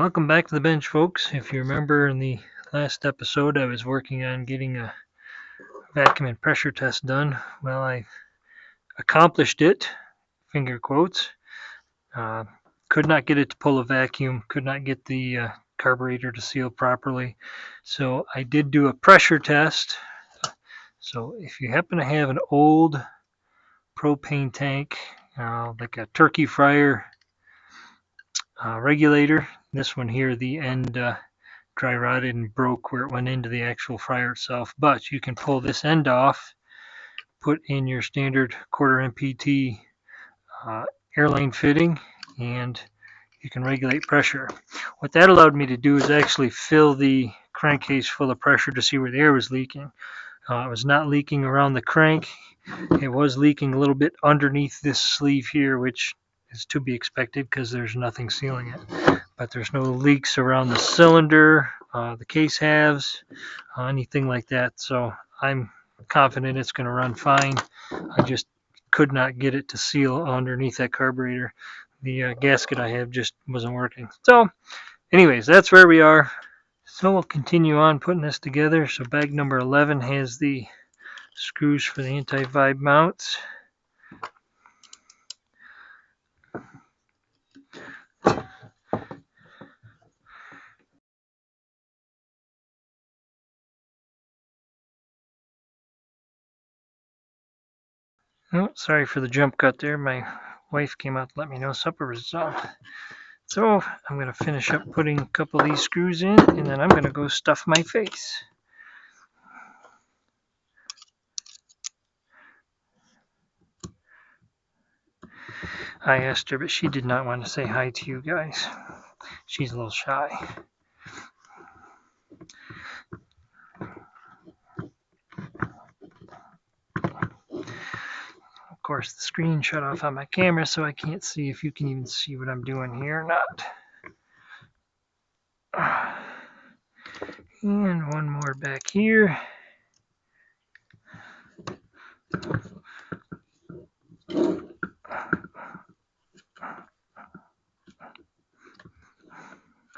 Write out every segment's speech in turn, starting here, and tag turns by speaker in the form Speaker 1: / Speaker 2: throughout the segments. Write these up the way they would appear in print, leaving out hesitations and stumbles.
Speaker 1: Welcome back to the bench, folks. If you remember in the last episode, I was working on getting a vacuum and pressure test done. Well, I accomplished it, finger quotes. Could not get it to pull a vacuum, could not get the carburetor to seal properly. So I did do a pressure test. So if you happen to have an old propane tank, like a turkey fryer regulator, this one here, the end dry rotted and broke where it went into the actual fryer itself, but you can pull this end off, put in your standard quarter MPT airline fitting, and you can regulate pressure. What that allowed me to do is actually fill the crankcase full of pressure to see where the air was leaking. It was not leaking around the crank. It was leaking a little bit underneath this sleeve here, which is to be expected because there's nothing sealing it. But there's no leaks around the cylinder, the case halves, anything like that. So I'm confident it's going to run fine. I just could not get it to seal underneath that carburetor. The gasket I have just wasn't working. So anyways, that's where we are. So we'll continue on putting this together. So bag number 11 has the screws for the anti-vibe mounts. Oh, sorry for the jump cut there. My wife came out to let me know supper was done. So I'm going to finish up putting a couple of these screws in, and then I'm going to go stuff my face. I asked her, but she did not want to say hi to you guys. She's a little shy. Of course, the screen shut off on my camera, so I can't see if you can even see what I'm doing here or not. And one more back here.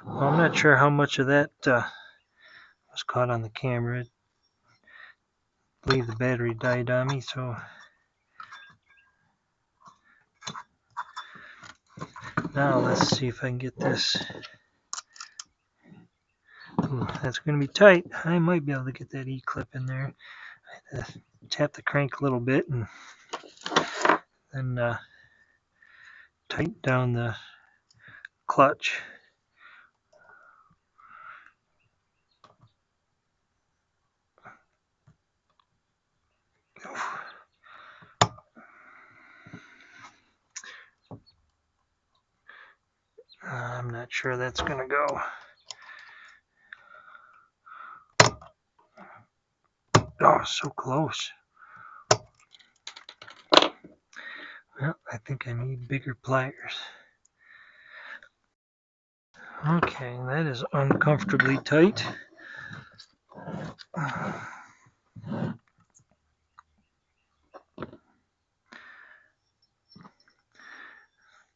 Speaker 1: Well, I'm not sure how much of that was caught on the camera. I believe the battery died on me, so now let's see if I can get this. Ooh, that's going to be tight. I might be able to get that E-clip in there. I have to tap the crank a little bit and then tighten down the clutch. I'm not sure that's going to go. Oh, so close. Well, I think I need bigger pliers. Okay, that is uncomfortably tight.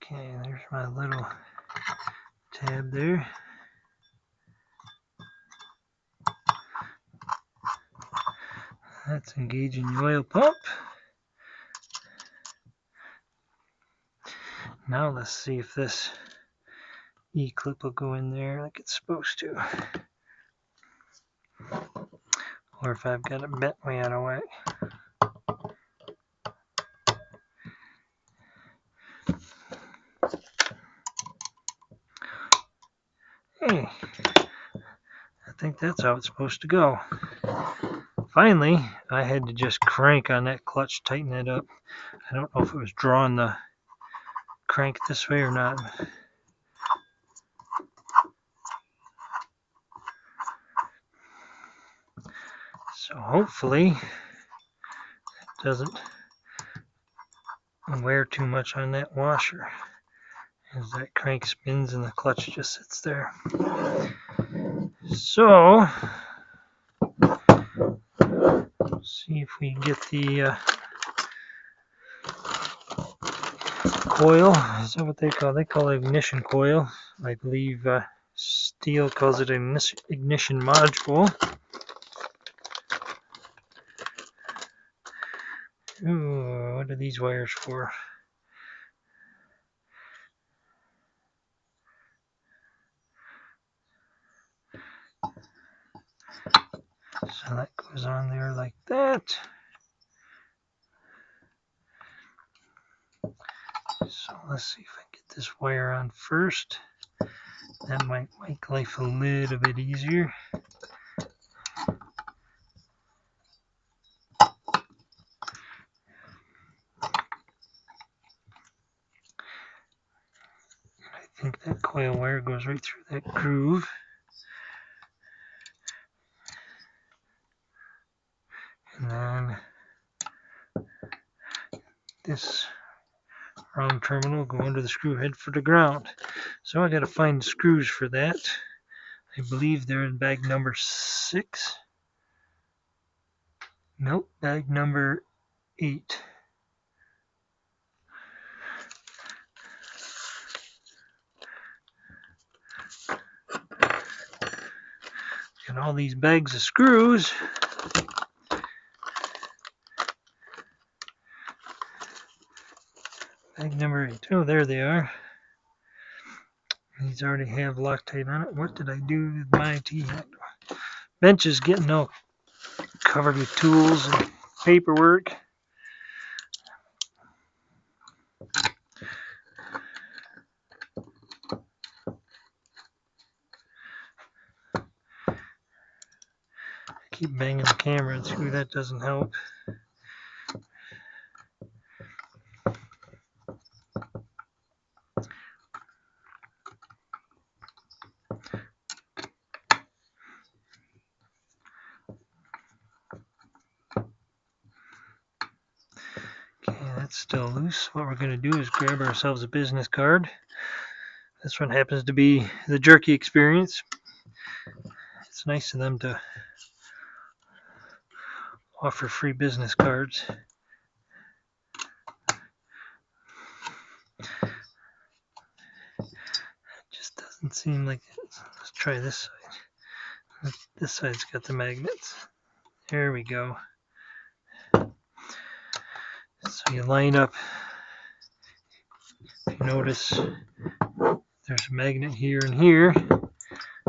Speaker 1: Okay, there's my little tab there. That's engaging the oil pump. Now let's see if this E-clip will go in there like it's supposed to. Or if I've got it bent way out of whack. Hey, I think that's how it's supposed to go. Finally, I had to just crank on that clutch, tighten it up. I don't know if it was drawing the crank this way or not. So hopefully it doesn't wear too much on that washer as that crank spins and the clutch just sits there. So see if we can get the coil. Is that what they call it? They call it ignition coil. I believe Steel calls it an ignition module. Ooh, what are these wires for? So that goes on there like that. So let's see if I get this wire on first. That might make life a little bit easier. I think that coil wire goes right through that groove. And then this round terminal go under the screw head for the ground. So I got to find the screws for that. I believe they're in bag number 6. Nope, bag number 8. Got all these bags of screws. Bag number 8. Oh, there they are. These already have Loctite on it. What did I do with my T-handle? Bench is getting all covered with tools and paperwork. Keep banging the camera and screw, that doesn't help. Okay, that's still loose. What we're going to do is grab ourselves a business card. This one happens to be the Jerky Experience. It's nice of them to offer free business cards. Just doesn't seem like it. Let's try this side. This side's got the magnets. There we go. So you line up. If you notice, there's a magnet here and here.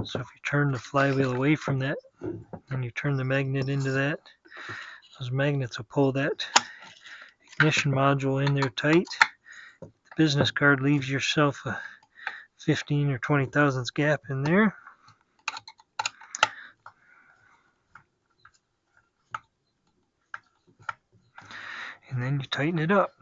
Speaker 1: So if you turn the flywheel away from that and you turn the magnet into that, those magnets will pull that ignition module in there tight. The business card leaves yourself a 15 or 20 thousandths gap in there. And then you tighten it up.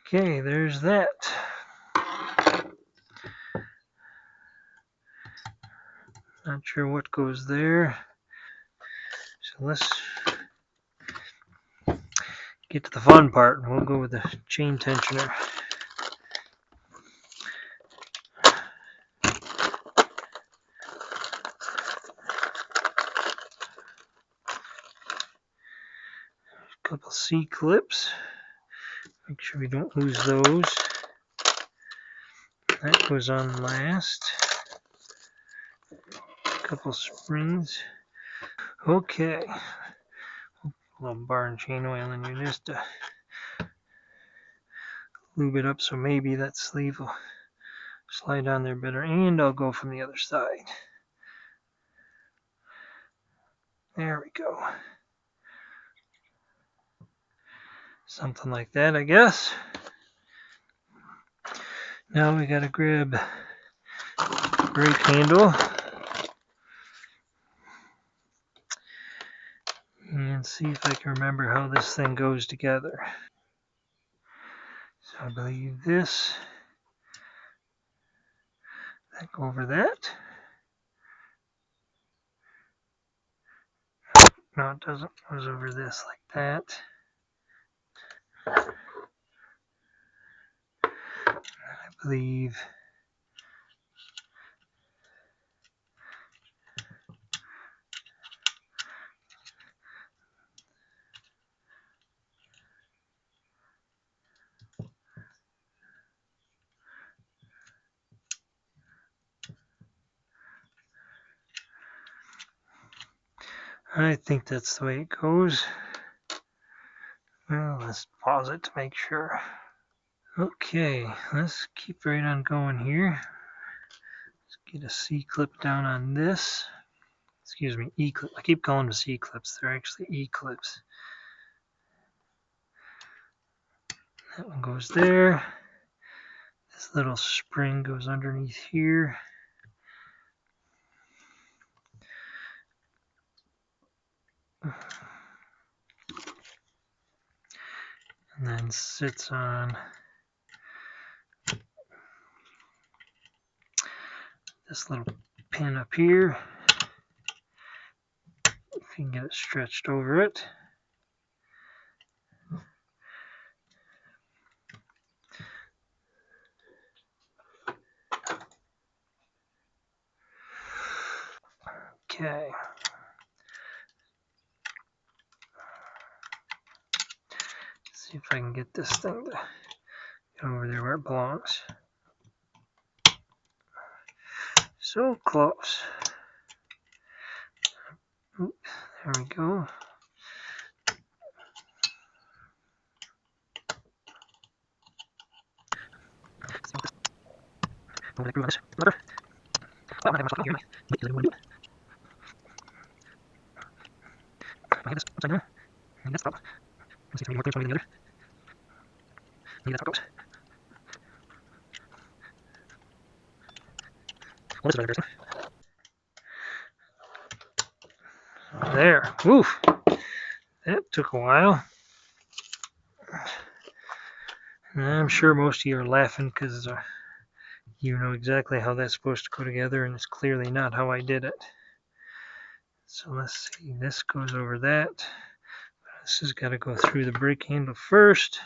Speaker 1: Okay, there's that. Not sure what goes there. So let's get to the fun part, and we'll go with the chain tensioner. A couple C-clips. Make sure we don't lose those. That goes on last. A couple springs. Okay. A little bar and chain oil in here just to lube it up, so maybe that sleeve will slide on there better. And I'll go from the other side. There we go. Something like that, I guess. Now we gotta grab the brake handle and see if I can remember how this thing goes together. So I believe this, that go over that. No, it doesn't. It goes over this like that. I believe I think that's the way it goes. Well, let's pause it to make sure. Okay, let's keep right on going here. Let's get a C-clip down on this. Excuse me, E-clip. I keep calling them C-clips. They're actually E-clips. That one goes there. This little spring goes underneath here. And then sits on this little pin up here. If you can get it stretched over it. Okay. See if I can get this thing to get over there where it belongs. So close. Oop, there we go. There. Oof. That took a while. And I'm sure most of you are laughing because you know exactly how that's supposed to go together, and it's clearly not how I did it. So let's see. This goes over that. This has got to go through the brake handle first.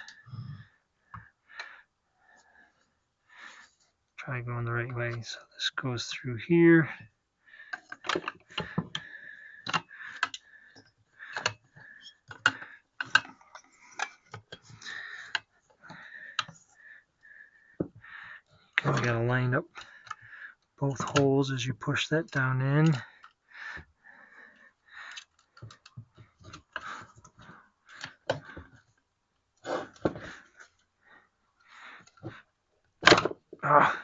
Speaker 1: Try going the right way. So this goes through here. We got to line up both holes as you push that down in. Oh.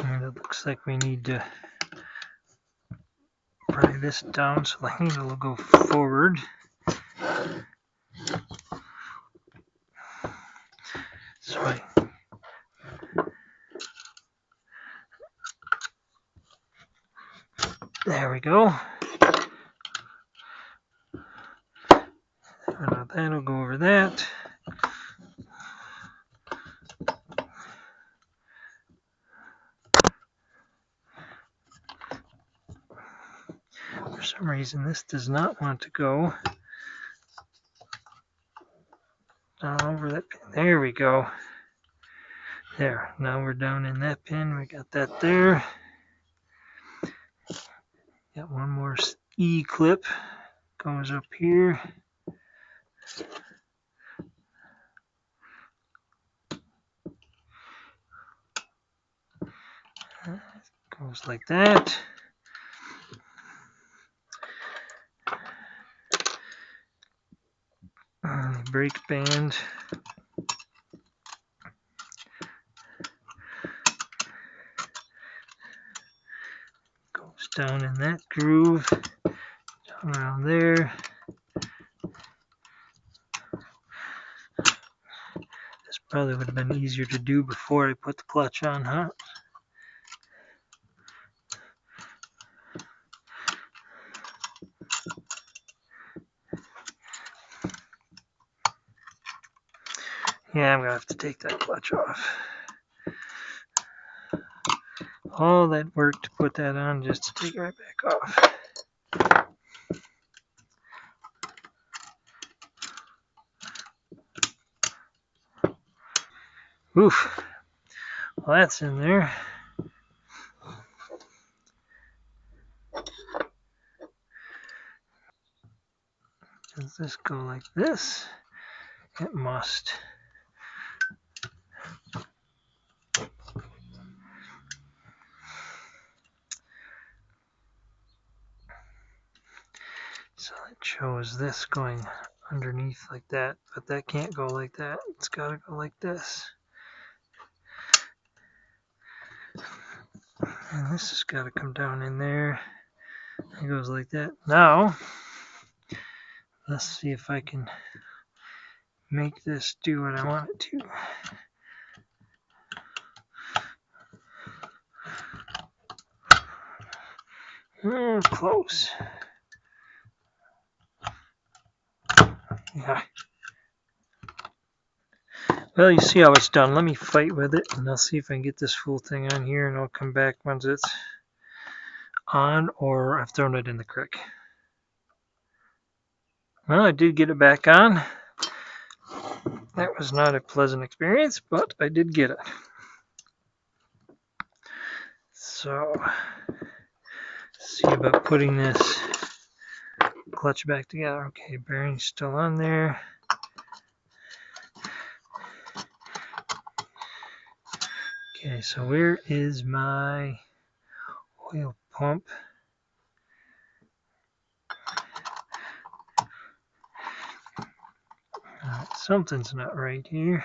Speaker 1: And it looks like we need to pry this down so the handle will go forward. So there we go. Now that'll go over that. For some reason this does not want to go down over that pin. There we go. There, now we're down in that pin. We got that there. Got one more E-clip. Goes up here. Goes like that. And the brake band goes down in that groove, down around there. This probably would have been easier to do before I put the clutch on, huh? Yeah, I'm going to have to take that clutch off. All that work to put that on just to take it right back off. Oof. Well, that's in there. this go like this? It must. So it shows this going underneath like that, but that can't go like that. It's got to go like this. And this has got to come down in there. It goes like that. Now, let's see if I can make this do what I want it to. Close. Yeah. Well, you see how it's done. Let me fight with it, and I'll see if I can get this full thing on here, and I'll come back once it's on, or I've thrown it in the creek. Well, I did get it back on. That was not a pleasant experience, but I did get it. So, see about putting this clutch back together. Okay, bearing's still on there. Okay, so where is my oil pump? Something's not right here.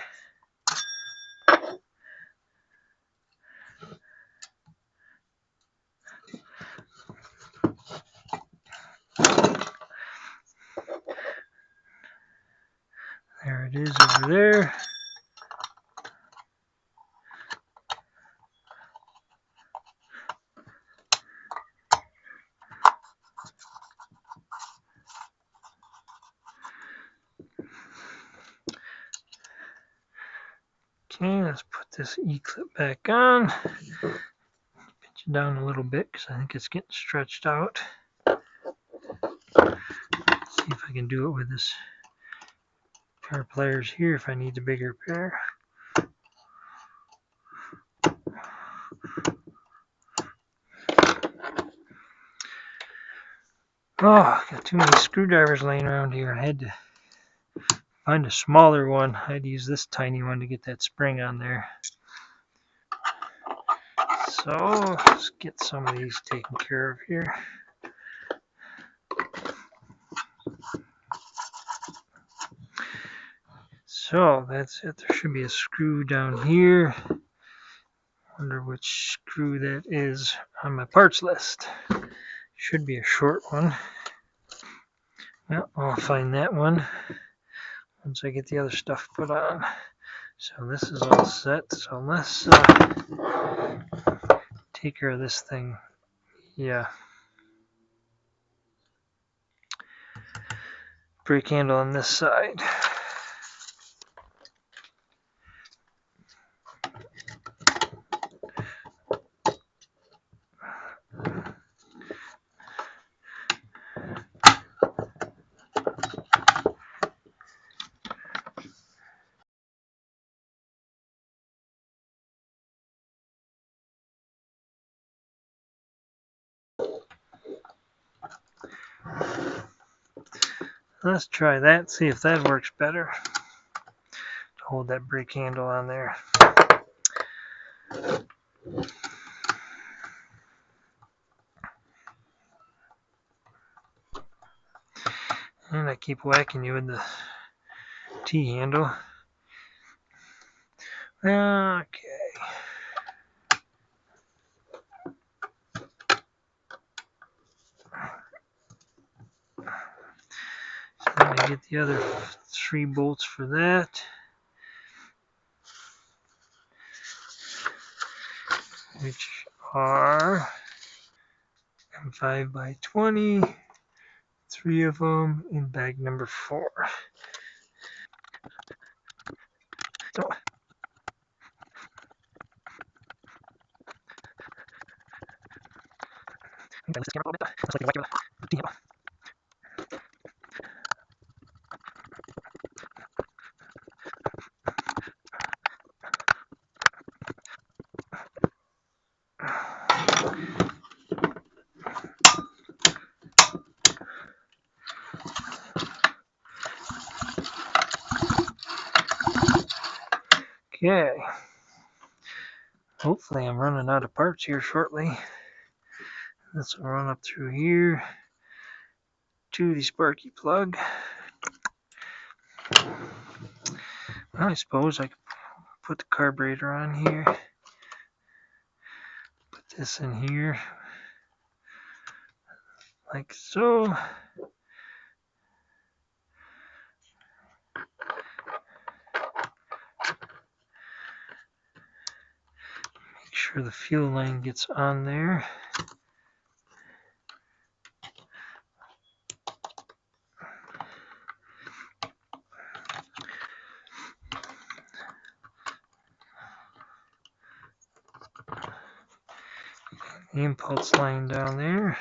Speaker 1: There it is over there. Okay, let's put this E-clip back on. Pinch it down a little bit because I think it's getting stretched out. See if I can do it with this pair of pliers here if I need the bigger pair. Oh, got too many screwdrivers laying around here. I had to find a smaller one. I had to use this tiny one to get that spring on there. So let's get some of these taken care of here. So that's it. There should be a screw down here. Wonder which screw that is on my parts list. Should be a short one. Well, I'll find that one once I get the other stuff put on. So this is all set. So let's take care of this thing. Yeah. Brake handle on this side. Let's try that, see if that works better. To hold that brake handle on there. And I keep whacking you with the T-handle. Okay. So I'm going to get the other 3 bolts for that. Which are 5 by 20, 3 of them in bag number 4. So, this camera a little bit. Looks like a whack of the Okay. Hopefully I'm running out of parts here shortly. This will run up through here to the sparky plug. I suppose I could put the carburetor on here. Put this in here like so. Make sure the fuel line gets on there. The impulse line down there.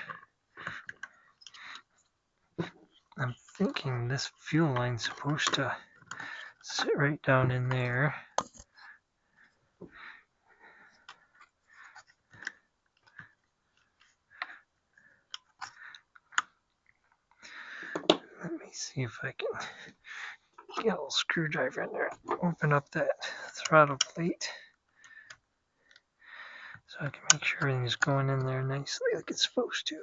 Speaker 1: I'm thinking this fuel line's supposed to sit right down in there. Let me see if I can get a little screwdriver in there. Open up that throttle plate so I can make sure everything's going in there nicely like it's supposed to.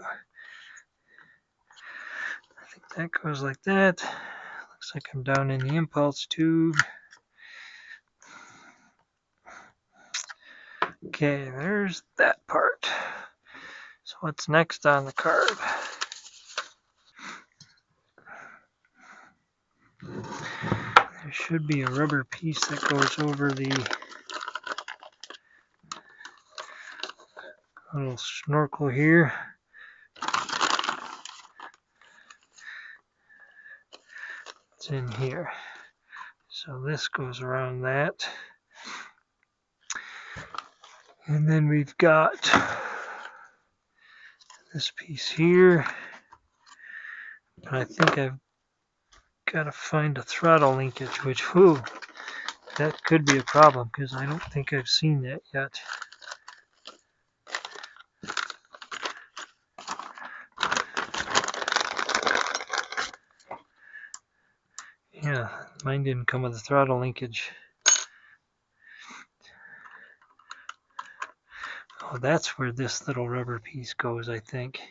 Speaker 1: I think that goes like that. Looks like I'm down in the impulse tube. Okay, there's that part. So what's next on the carb? There should be a rubber piece that goes over the little snorkel here. It's in here. So this goes around that. And then we've got this piece here. But I think I've got to find a throttle linkage, which, whew, that could be a problem because I don't think I've seen that yet. Yeah, mine didn't come with a throttle linkage. Oh, that's where this little rubber piece goes, I think.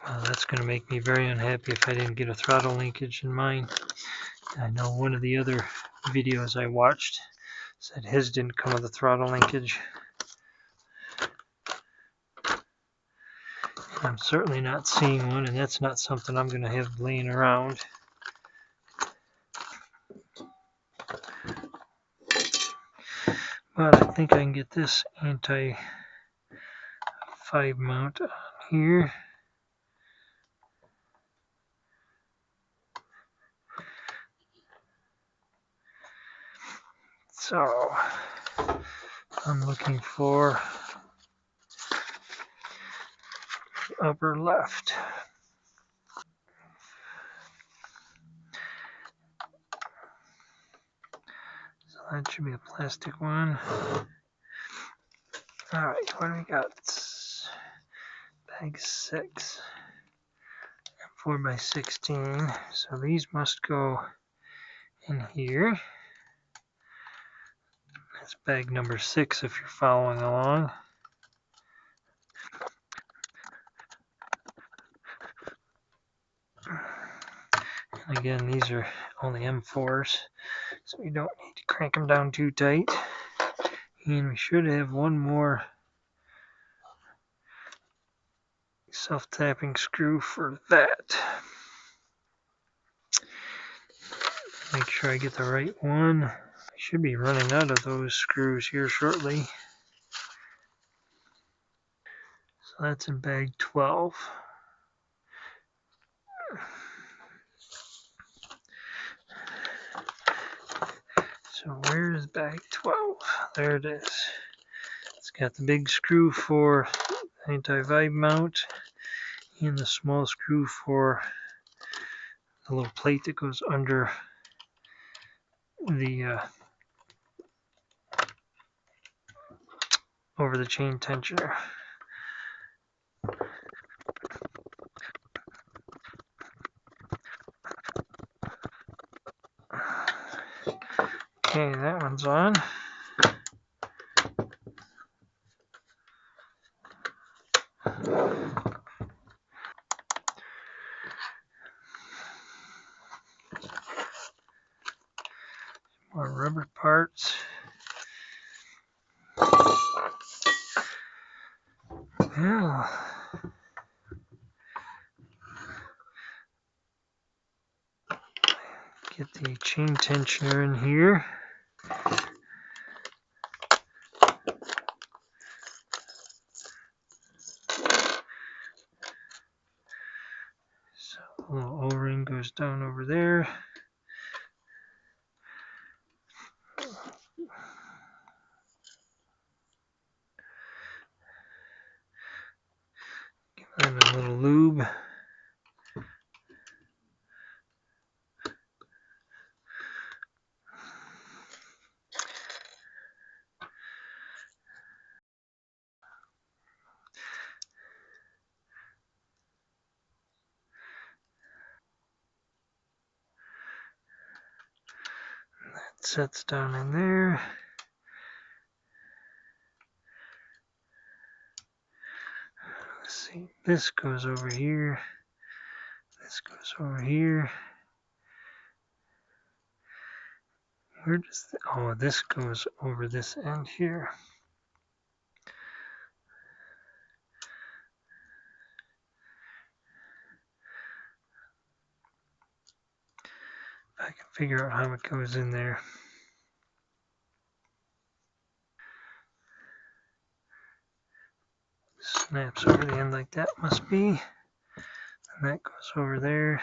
Speaker 1: Well, that's going to make me very unhappy if I didn't get a throttle linkage in mine. I know one of the other videos I watched said his didn't come with a throttle linkage. I'm certainly not seeing one, and that's not something I'm going to have laying around. But I think I can get this anti-5 mount on here. So I'm looking for the upper left. So that should be a plastic one. Alright, what do we got? Bag 6. 4x16. So these must go in here. That's bag number 6 if you're following along. And again, these are only M4s, so we don't need to crank them down too tight. And we should have one more self-tapping screw for that. Make sure I get the right one. I should be running out of those screws here shortly. So that's in bag 12. So where is bag 12? There it is. It's got the big screw for anti-vibe mount and the small screw for the little plate that goes under the over the chain tensioner. Okay, that one's on. More rubber parts. Yeah. Get the chain tensioner in here. So the little O-ring goes down over there. Give that a little lube. That sets down in there. Let's see, this goes over here. This goes over here. Where does oh, this goes over this end here. I can figure out how it goes in there. Snaps over the end like that must be. And that goes over there.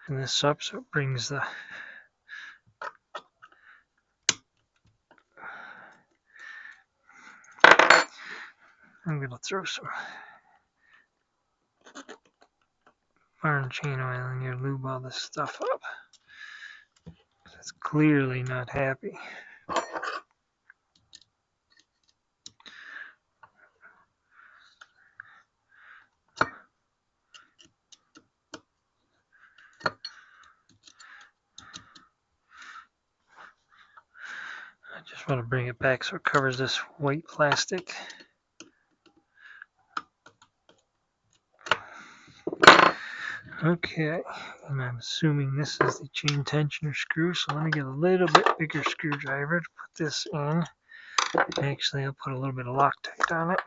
Speaker 1: And this up so it brings the I'm going to throw some iron chain oil in here, lube all this stuff up. It's clearly not happy. I just want to bring it back so it covers this white plastic. Okay, and I'm assuming this is the chain tensioner screw, so let me get a little bit bigger screwdriver to put this in. Actually, I'll put a little bit of Loctite on it.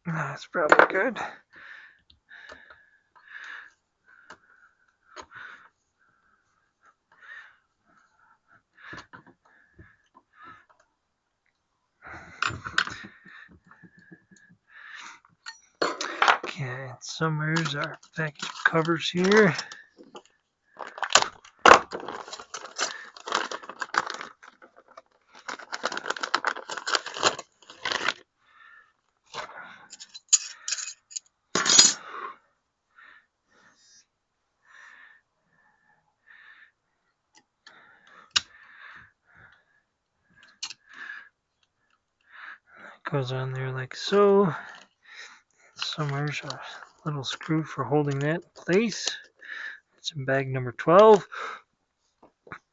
Speaker 1: That's probably good. Okay, somewhere's our package covers here. Goes on there like so. Somewhere's a little screw for holding that in place. It's in bag number 12.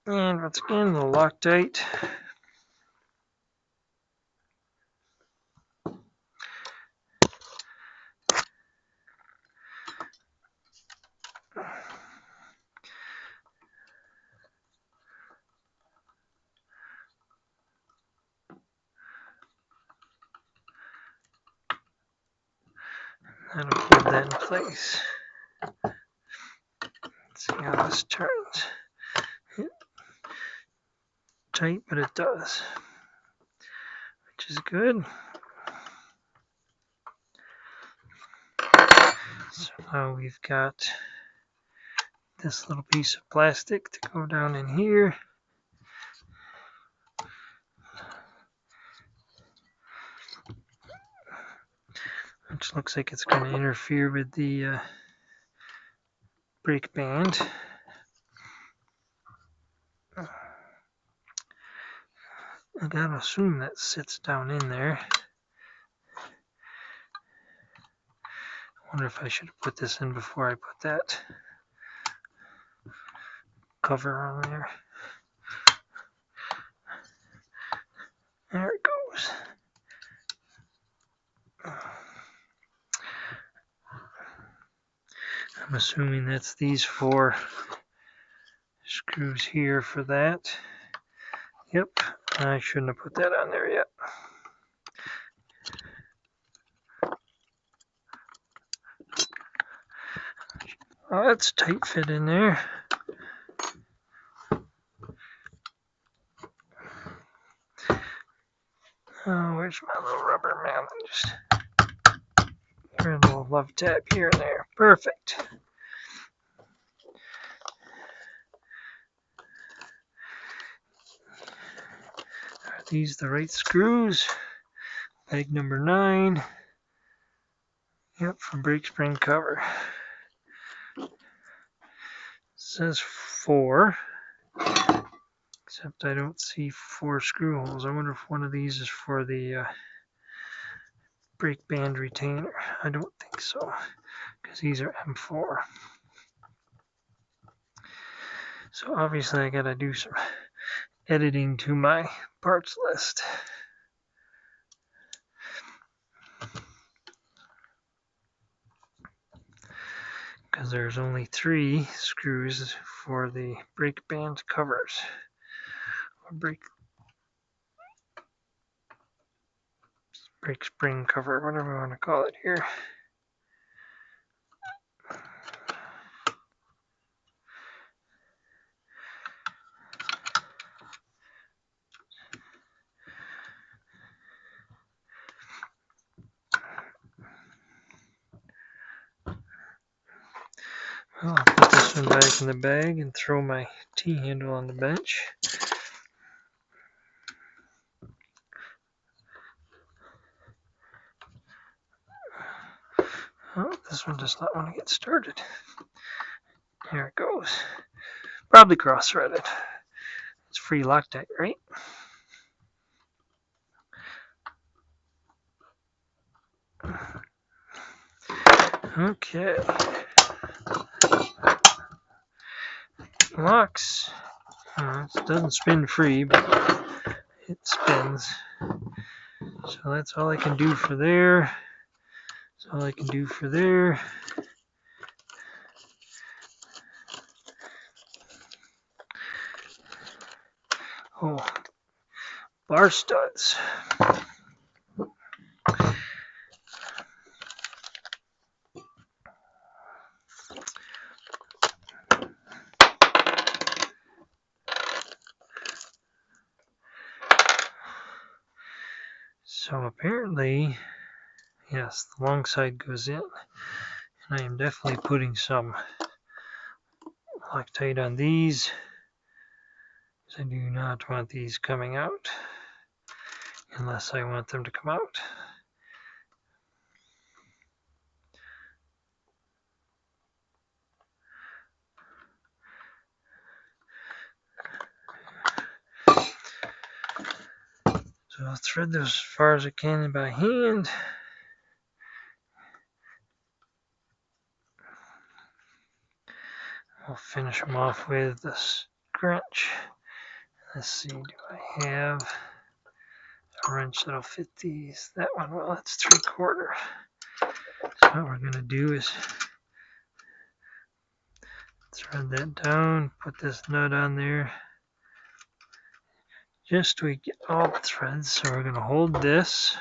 Speaker 1: And once again, the Loctite. That'll hold that in place. Let's see how this turns. Tight, but it does, which is good. So now we've got this little piece of plastic to go down in here. which looks like it's going to interfere with the brake band. I gotta assume that sits down in there. I wonder if I should have put this in before I put that cover on there. There it goes. I'm assuming that's these 4 screws here for that. Yep, I shouldn't have put that on there yet. Oh, that's tight fit in there. Oh, where's my little rubber man? Just put a little love tap here and there. Perfect. Are these the right screws? Peg number 9. Yep, for brake spring cover. It says 4, except I don't see 4 screw holes. I wonder if one of these is for the brake band retainer. I don't think so, because these are M4. So obviously I gotta do some editing to my parts list. Because there's only 3 screws for the brake band covers, or brake spring cover, whatever you want to call it here. Well, I'll put this one back in the bag and throw my T-handle on the bench. Oh, this one does not want to get started. Here it goes. Probably cross-threaded. It's free Loctite, right? Okay. Locks. It doesn't spin free, but it spins. So that's all I can do for there. That's all I can do for there. Oh, bar studs. So apparently, yes, the long side goes in. And I am definitely putting some Loctite on these, because I do not want these coming out unless I want them to come out. So I'll thread those as far as I can by hand. I'll finish them off with the wrench. Let's see, do I have a wrench that'll fit these? That one, well, that's 3/4. So what we're going to do is thread that down, put this nut on there, just so we get all the threads. So we're going to hold this,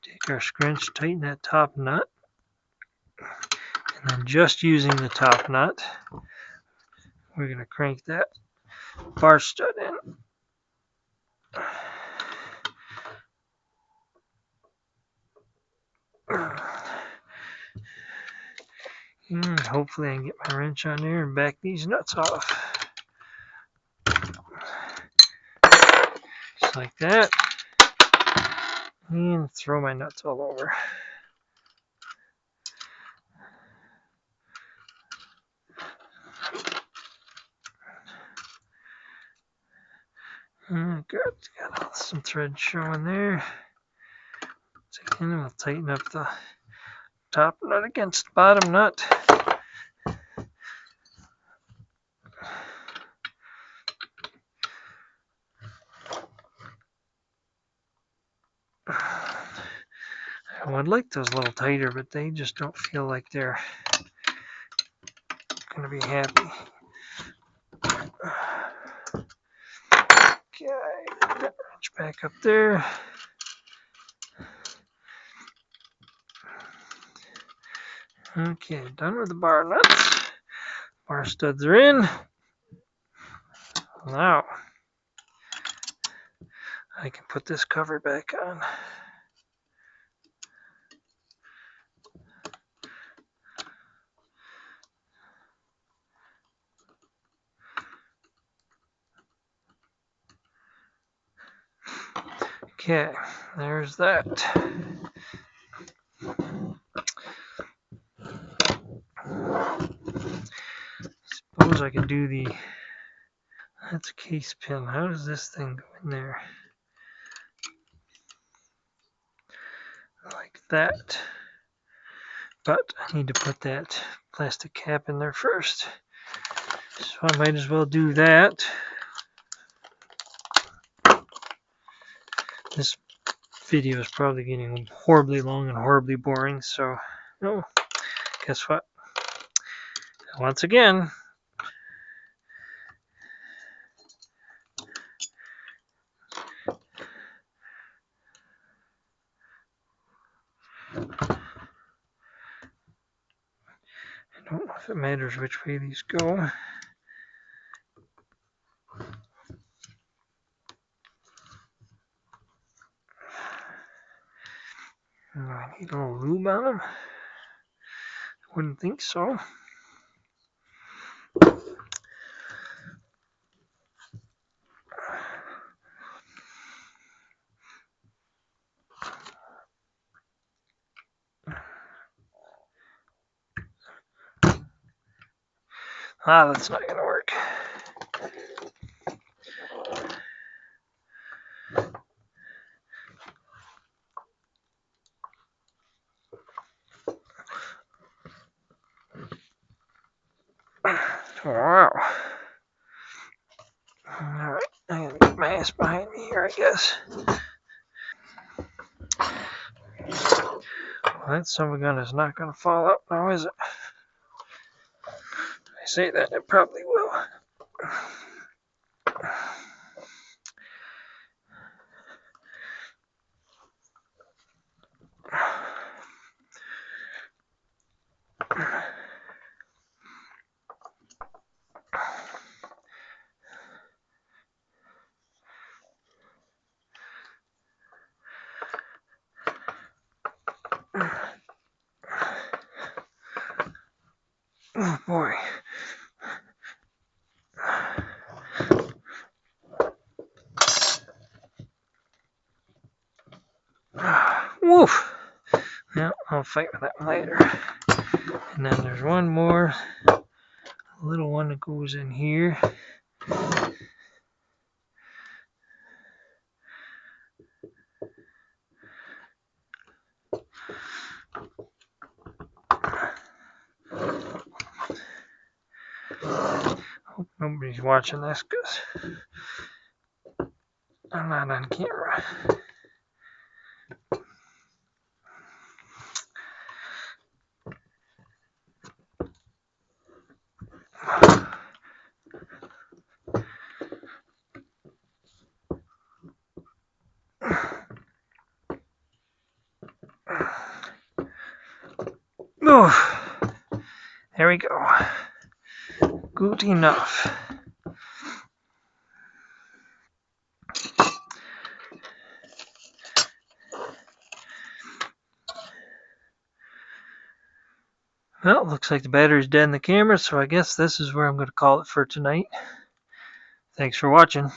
Speaker 1: take our scrunch, tighten that top nut, and then just using the top nut, we're going to crank that bar stud in. And hopefully I can get my wrench on there and back these nuts off. Just like that. And throw my nuts all over. Good, got some thread showing there. So again, we'll tighten up the top nut against the bottom nut. I would like those a little tighter, but they just don't feel like they're going to be happy. Okay, wrench back up there. Okay, done with the bar nuts. Bar studs are in. Now, I can put this cover back on. Okay, there's that. Suppose I could do the, that's a case pin. How does this thing go in there? Like that. But I need to put that plastic cap in there first. So I might as well do that. This video is probably getting horribly long and horribly boring, so no, guess what? Once again, I don't know if it matters which way these go. I need a little lube on them. Wouldn't think so. Ah, that's not gonna work. Wow. Alright, I gotta get my ass behind me here, I guess. Well, that son of a gun is not gonna fall out now, is it? I say that, it probably will. Oh boy. Woof. Yeah, I'll fight with that one later. And then there's one more, a little one that goes in here. Hope nobody's watching this because I'm not on camera. Oh, there we go. Good enough. Well, looks like the battery's dead in the camera, so I guess this is where I'm going to call it for tonight. Thanks for watching.